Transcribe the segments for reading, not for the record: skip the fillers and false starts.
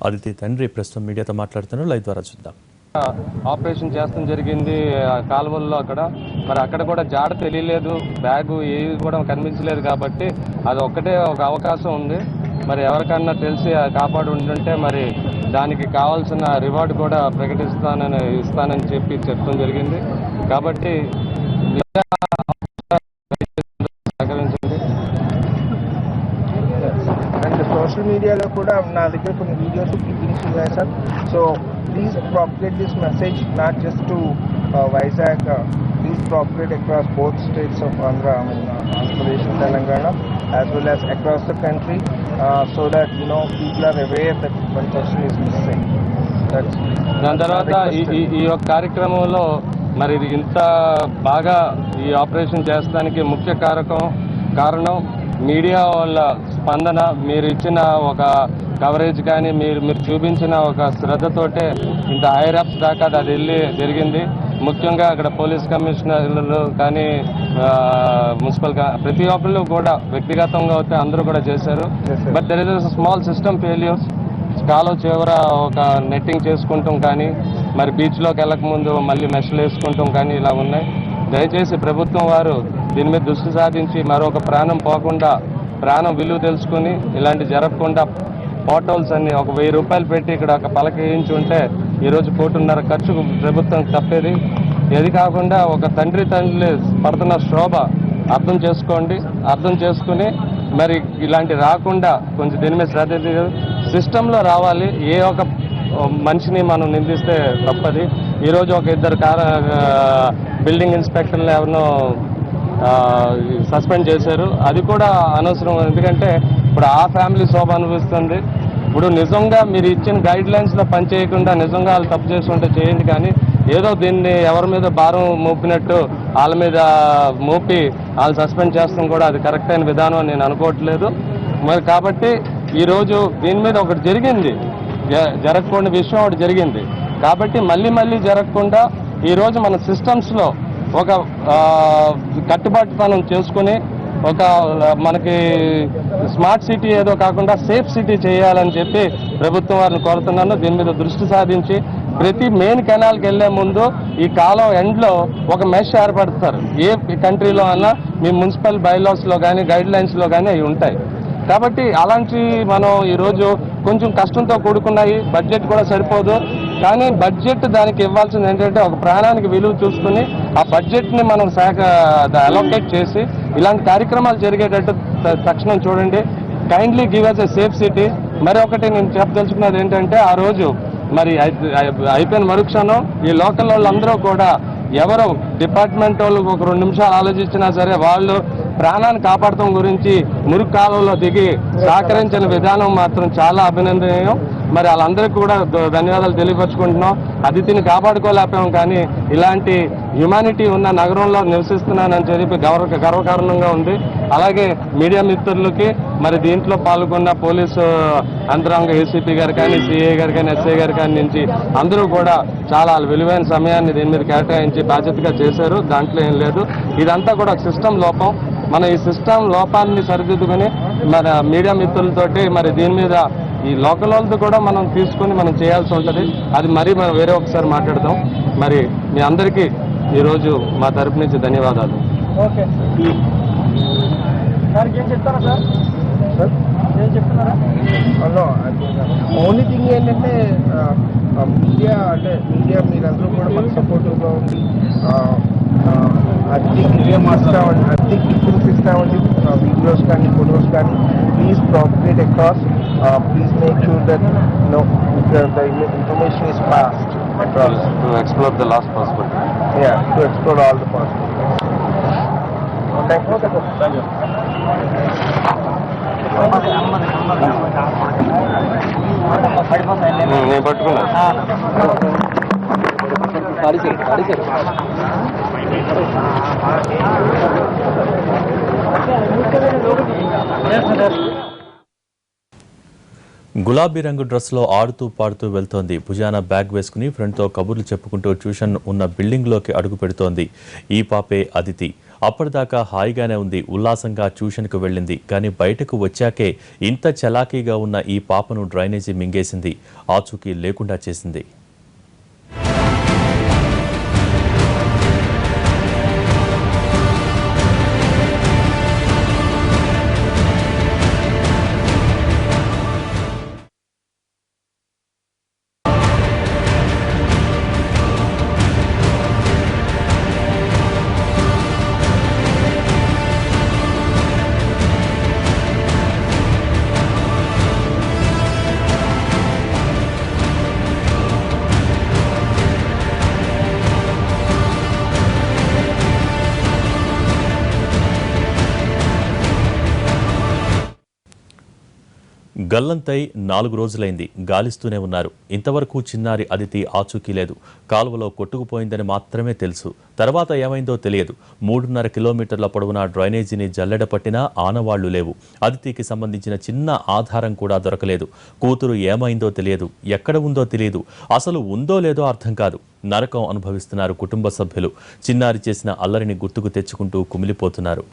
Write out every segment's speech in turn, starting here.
అదితి తండ్రి ప్రస్తుతం మీడియాతో మాట్లాడుతున్నారు. లైవ్ ద్వారా చూద్దాం. ఆపరేషన్ చేస్తాం జరిగింది కాలువల్లో మరి అక్కడ కూడా జాడ తెలియలేదు, బ్యాగు ఏవి కూడా కనిపించలేదు. కాబట్టి అది ఒక్కటే ఒక అవకాశం ఉంది. మరి ఎవరికన్నా తెలిసి కాపాడు ఉంటుంటే మరి దానికి కావాల్సిన రివార్డు కూడా ఇస్తానని చెప్పడం జరిగింది. కాబట్టి సహకరించండి. అండ్ సోషల్ మీడియాలో కూడా నా దగ్గర కొన్ని వీడియోస్ క్లిప్పింగ్స్ ఉన్నాయి sir. So please propagate this message not just to Vizag, please propagate across both states of Andhra, Andhra Pradesh and Telangana, as well as across the country, so that people are aware that one person is missing. దాని తర్వాత ఈ యొక్క కార్యక్రమంలో మరి ఇంత బాగా ఈ operation చేస్తానికి ముఖ్య కారణం మీడియా వాళ్ళ స్పందన, మీరు ఇచ్చిన ఒక కవరేజ్ కానీ మీరు చూపించిన ఒక శ్రద్ధతోటే ఇంత హైర్ అప్స్ దాకా అది వెళ్ళి జరిగింది. ముఖ్యంగా అక్కడ పోలీస్ కమిషనర్లు కానీ మున్సిపల్ ప్రతి ఒక్కళ్ళు కూడా వ్యక్తిగతంగా అయితే అందరూ కూడా చేశారు. But there is small system failures. కాలువ చివర ఒక నెట్టింగ్ చేసుకుంటాం కానీ మరి బీచ్లోకి వెళ్ళకముందు మళ్ళీ మెషలు వేసుకుంటాం కానీ ఇలా ఉన్నాయి. దయచేసి ప్రభుత్వం వారు దీని మీద దృష్టి సాధించి మరొక ప్రాణం పోకుండా, ప్రాణం విలువ తెలుసుకుని ఇలాంటి జరగకుండా పోటోల్స్ అన్ని ఒక 1000 రూపాయలు పెట్టి ఇక్కడ ఒక పలక వేయించి ఉంటే ఈరోజు 1.5 కోటి ఖర్చు ప్రభుత్వం తప్పేది. ఇది కాకుండా ఒక తండ్రి పడుతున్న శోభ అర్థం చేసుకుని మరి ఇలాంటి రాకుండా కొంచెం దీని మీద శ్రద్ధ సిస్టంలో రావాలి. ఏ ఒక మనిషిని మనం నిందిస్తే తప్పది. ఈరోజు ఒక 2 బిల్డింగ్ ఇన్స్పెక్టర్లు ఎవరినో సస్పెండ్ చేశారు. అది కూడా అనవసరం. ఎందుకంటే ఇప్పుడు ఆ ఫ్యామిలీ శోభ అనుభవిస్తుంది. ఇప్పుడు నిజంగా మీరు ఇచ్చిన గైడ్ లైన్స్లో పనిచేయకుండా నిజంగా వాళ్ళు తప్పు చేస్తుంటే చేయండి, కానీ ఏదో దీన్ని ఎవరి మీద భారం మోపినట్టు వాళ్ళ మీద మోపి వాళ్ళు సస్పెండ్ చేస్తాం కూడా అది కరెక్ట్ అయిన విధానం అని నేను అనుకోవట్లేదు. మరి కాబట్టి ఈరోజు దీని మీద ఒకటి జరిగింది, జరగకుండా విషయం ఒకటి జరిగింది. కాబట్టి మళ్ళీ జరగకుండా ఈరోజు మన సిస్టమ్స్లో ఒక కట్టుబాటుతనం చేసుకుని ఒక మనకి స్మార్ట్ సిటీ ఏదో కాకుండా సేఫ్ సిటీ చేయాలని చెప్పి ప్రభుత్వం వారిని కోరుతున్నాను. దీని మీద దృష్టి సాధించి ప్రతి మెయిన్ కెనాల్కి వెళ్లే ముందు ఈ కాలం ఎండ్లో ఒక మెష్ ఏర్పడతారు. ఏ కంట్రీలో అన్నా మీ మున్సిపల్ బైలాస్లో కానీ గైడ్ లైన్స్లో కానీ అవి ఉంటాయి. కాబట్టి అలాంటి మనం ఈరోజు కొంచెం కష్టంతో కూడుకున్నాయి. బడ్జెట్ కూడా సరిపోదు. కానీ బడ్జెట్ దానికి ఇవ్వాల్సింది ఏంటంటే ఒక ప్రాణానికి విలువ చూసుకుని ఆ బడ్జెట్ని మనం అలోకేట్ చేసి ఇలాంటి కార్యక్రమాలు జరిగేటట్టు తక్షణం చూడండి. Kindly give us a safe city. మరొకటి నేను చెప్పదలుచుకున్నది ఏంటంటే ఆ రోజు మరి అయిపోయిన మరుక్షణం ఈ లోకల్ వాళ్ళందరూ కూడా ఎవరో డిపార్ట్మెంట్ వాళ్ళు ఒక 2 నిమిషాలు ఆలోచించినా సరే వాళ్ళు ప్రాణాన్ని కాపాడటం గురించి మురుగు కాలంలో దిగి సహకరించిన విధానం మాత్రం చాలా అభినందనీయం. మరి వాళ్ళందరికీ కూడా ధన్యవాదాలు తెలియపరుచుకుంటున్నాం. అతిథిని కాపాడుకోలేకపోయాం, కానీ ఇలాంటి హ్యుమానిటీ ఉన్న నగరంలో నివసిస్తున్నానని చెప్పి గర్వకారణంగా ఉంది. అలాగే మీడియా మిత్రులకి మరి దీంట్లో పాల్గొన్న పోలీసు యంత్రాంగ ఏసీపీ గారు కానీ, సిఐ గారు కానీ, ఎస్ఐ గారు కానీ నుంచి అందరూ కూడా చాలా విలువైన సమయాన్ని దీని మీద కేటాయించి బాధ్యతగా చేశారు. దాంట్లో ఏం లేదు. ఇదంతా కూడా సిస్టమ్ లోపం. మన ఈ సిస్టమ్ లోపాన్ని సరిదిద్దుకుని మన మీడియా మిత్రులతోటి మరి దీని మీద ఈ లోకల్ వాళ్ళతో కూడా మనం తీసుకొని మనం చేయాల్సి ఉంటుంది. అది మరి మనం వేరే ఒకసారి మాట్లాడదాం. మరి మీ అందరికీ ఈరోజు మా తరపు నుంచి ధన్యవాదాలు. ఓకే సార్, ఏం చెప్తారా సార్? ఏం చెప్తున్నారా? ఓన్లీ థింగ్ ఏంటంటే మీడియా మీరందరూ కూడా మాకు సపోర్టివ్గా ఉంది. అతి క్లిప్పింగ్స్ ఇస్తామండి, వీడియోస్ కానీ ఫొటోస్ కానీ. Please propagate across. Please make sure that the information is passed across. To explore the last possibility. Yeah, to explore all the possibilities. Thank you. Thank you. నేను పట్టుకున్నా. గులాబీ రంగు డ్రెస్లో ఆడుతూ పాడుతూ వెళ్తోంది. భుజాన బ్యాగ్ వేసుకుని ఫ్రెండ్తో కబుర్లు చెప్పుకుంటూ ట్యూషన్ ఉన్న బిల్డింగ్లోకి అడుగు పెడుతోంది. ఈ పాపే అదితి. అప్పటిదాకా హాయిగానే ఉంది, ఉల్లాసంగా ట్యూషన్కు వెళ్ళింది. కానీ బయటకు వచ్చాకే ఇంత చలాకీగా ఉన్న ఈ పాపను డ్రైనేజీ మింగేసింది, ఆచూకీ లేకుండా చేసింది. గల్లంతై 4 రోజులైంది, గాలిస్తూనే ఉన్నారు. ఇంతవరకు చిన్నారి అదితి ఆచూకీ లేదు. కాలువలో కొట్టుకుపోయిందని మాత్రమే తెలుసు. తర్వాత ఏమైందో తెలియదు. 3.5 కిలోమీటర్ల పొడవునా డ్రైనేజీని జల్లెడ పట్టినా ఆనవాళ్లు లేవు. అదితికి సంబంధించిన చిన్న ఆధారం కూడా దొరకలేదు. కూతురు ఏమైందో తెలియదు, ఎక్కడ ఉందో తెలియదు, అసలు ఉందో లేదో అర్థం కాదు. నరకం అనుభవిస్తున్నారు కుటుంబ సభ్యులు. చిన్నారి చేసిన అల్లరిని గుర్తుకు తెచ్చుకుంటూ కుమిలిపోతున్నారు.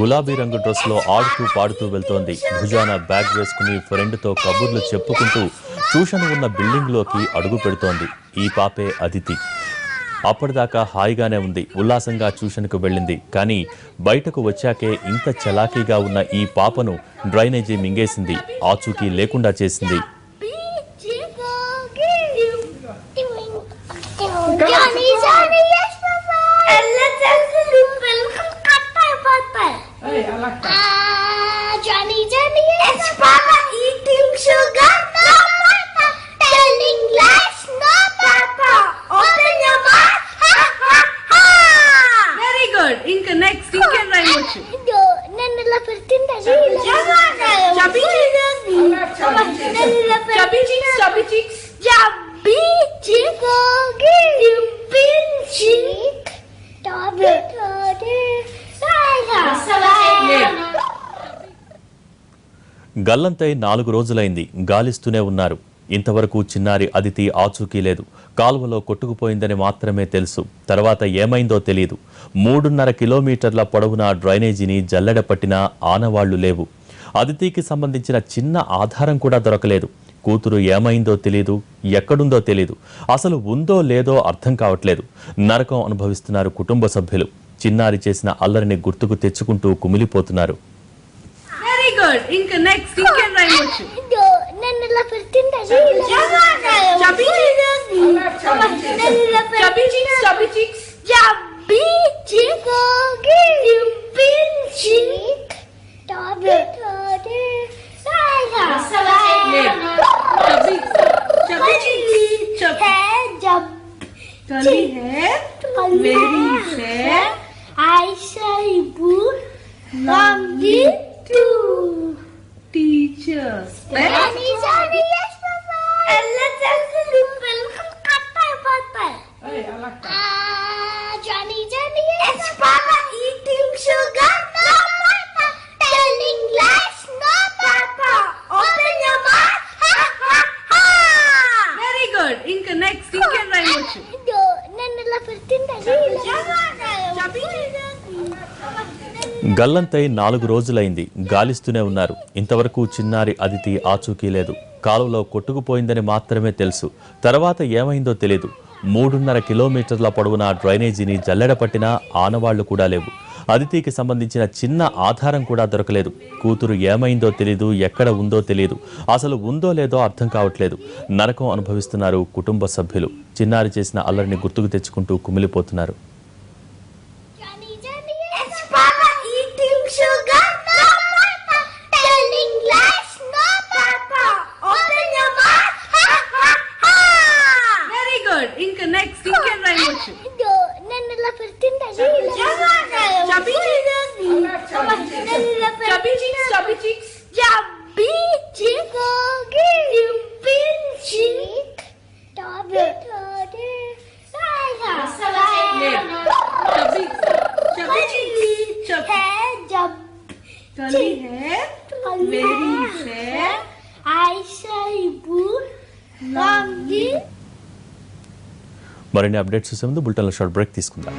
గులాబీ రంగు డ్రెస్ లో ఆడుతూ పాడుతూ వెళ్తోంది. భుజాన బ్యాగ్ వేసుకుని ఫ్రెండ్తో కబుర్లు చెప్పుకుంటూ ట్యూషన్ ఉన్న బిల్డింగ్ లోకి అడుగు పెడుతోంది. ఈ పాపే అదితి. అప్పటిదాకా హాయిగానే ఉంది, ఉల్లాసంగా ట్యూషన్కు వెళ్ళింది. కానీ బయటకు వచ్చాకే ఇంత చలాకీగా ఉన్న ఈ పాపను డ్రైనేజీ మింగేసింది, ఆచూకీ లేకుండా చేసింది. గల్లంతై 4 రోజులైంది, గాలిస్తూనే ఉన్నారు. ఇంతవరకు చిన్నారి అదితి ఆచూకీ లేదు. కాలువలో కొట్టుకుపోయిందని మాత్రమే తెలుసు. తర్వాత ఏమైందో తెలియదు. 3.5 కిలోమీటర్ల పొడవునా డ్రైనేజీని జల్లెడ పట్టినా ఆనవాళ్లు లేవు. అదితికి సంబంధించిన చిన్న ఆధారం కూడా దొరకలేదు. కూతురు ఏమైందో తెలియదు, ఎక్కడుందో తెలియదు, అసలు ఉందో లేదో అర్థం కావట్లేదు. నరకం అనుభవిస్తున్నారు కుటుంబ సభ్యులు. చిన్నారి చేసిన అల్లరిని గుర్తుకు తెచ్చుకుంటూ కుమిలిపోతున్నారు. ఇంకా నెక్స్ట్ ఇంకేం రాయవచ్చు? నన్ను ఇలా పెట్టింది teachers. Johnny, yes, Papa, eating sugar, no, Papa, telling lies, no, Papa, open your mouth, ha, ha, ha. Very good. Inka next, inka raimochu. Nannella pertinda. గల్లంతై 4 రోజులైంది. గాలిస్తూనే ఉన్నారు. ఇంతవరకు చిన్నారి అదితి ఆచూకీ లేదు. కాలువలో కొట్టుకుపోయిందని మాత్రమే తెలుసు. తర్వాత ఏమైందో తెలియదు. 3.5 కిలోమీటర్ల పొడవున డ్రైనేజీని జల్లెడ పట్టినా ఆనవాళ్లు కూడా లేవు. అదితికి సంబంధించిన చిన్న ఆధారం కూడా దొరకలేదు. కూతురు ఏమైందో తెలీదు, ఎక్కడ ఉందో తెలియదు. అసలు ఉందో లేదో అర్థం కావట్లేదు. నరకం అనుభవిస్తున్నారు కుటుంబ సభ్యులు. చిన్నారి చేసిన అల్లరిని గుర్తుకు తెచ్చుకుంటూ కుమిలిపోతున్నారు. It's Papa eating sugar. No, Papa. Telling lies. No, Papa. Open your mouth. Ha, ha, ha. Very good. Inka next. Inka rhyme వచ్చు. నన్ను ఇలా పెట్టిందా? Chubby cheeks. Chubby cheeks. Chubby cheeks. Chubby cheek. Dimple cheek. Chubby Chubby cheeks. Chubby. Curly hair. Very fair. మరిన్ని updates చూసే ముందు బులెటిన్లో short break తీసుకుందాం.